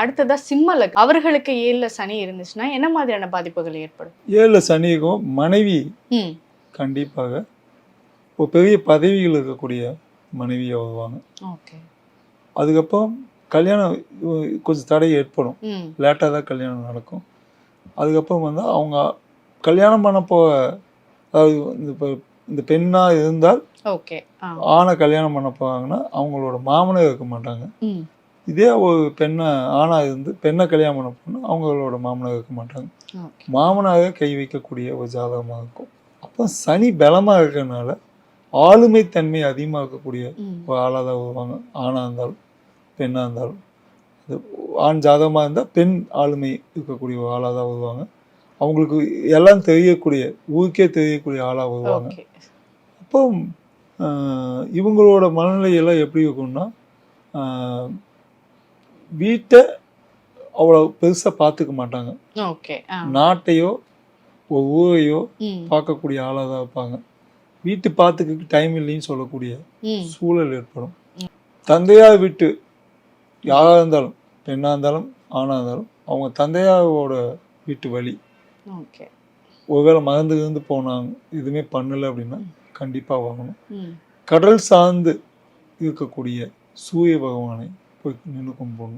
அடுத்ததா சிம்ம அவர்களுக்கு 7ல சனி இருந்துச்சுன்னா என்ன மாதிரியான பாதிப்புகள் ஏற்படும்? 7ல சனிக்கும் மனைவி ம். கண்டிப்பாக ஒரு பெரிய பதவிகள் இருக்கக்கூடிய மனைவியை வருவாங்க. ஓகே. அதுக்கப்புறம் கல்யாணம் கொஞ்சம் தடை ஏற்படும். ம். லேட்டாக தான் கல்யாணம் நடக்கும். அதுக்கப்புறம் வந்து அவங்க கல்யாணம் பண்ணப்போ அதாவது இந்த பெண்ணாக இருந்தால் ஓகே. ஆணை கல்யாணம் பண்ண போவாங்கன்னா அவங்களோட மாமனே இருக்க மாட்டாங்க. ம். இதே ஒரு ஆணாக இருந்து பெண்ணை கல்யாணம் பண்ண போனால் அவங்களோட மாமனாக இருக்க மாட்டாங்க. ஓகே. மாமனாக கை வைக்கக்கூடிய ஒரு ஜாதகமாக இருக்கும். அப்போ சனி பலமாக இருக்கிறதுனால ஆளுமை தன்மை அதிகமாக இருக்கக்கூடிய ஒரு ஆளாக தான் வருவாங்க. ஆணாக இருந்தாலும் பெண்ணாக இருந்தாலும் அது ஆண் ஜாதகமாக இருந்தால் பெண் ஆளுமை இருக்கக்கூடிய ஒரு ஆளாக தான் வருவாங்க. அவங்களுக்கு எல்லாம் தெரியக்கூடிய ஊருக்கே தெரியக்கூடிய ஆளாக வருவாங்க. ஓகே. அப்போ இவங்களோட மனநிலையெல்லாம் எப்படி இருக்கும்னா வீட்டை அவ்வளோ பெருசாக பார்த்துக்க மாட்டாங்க. ஓகே. நாட்டையோ ஒரு ஊரையோ பார்க்கக்கூடிய ஆளாக தான் இருப்பாங்க. வீட்டு பார்த்துக்க டைம் இல்லைன்னு சொல்லக்கூடிய சூழல் ஏற்படும். தந்தையார் வீட்டு யாராக இருந்தாலும் பெண்ணாக இருந்தாலும் ஆணாக இருந்தாலும் அவங்க தந்தையாரோட வீட்டு வழி ஒருவேளை மறந்து போனாங்க எதுவுமே பண்ணலை அப்படின்னா கண்டிப்பாக வாங்கணும். கடல் சார்ந்து இருக்கக்கூடிய சூரிய பகவானை போய் நின்று கும்பிடணும்.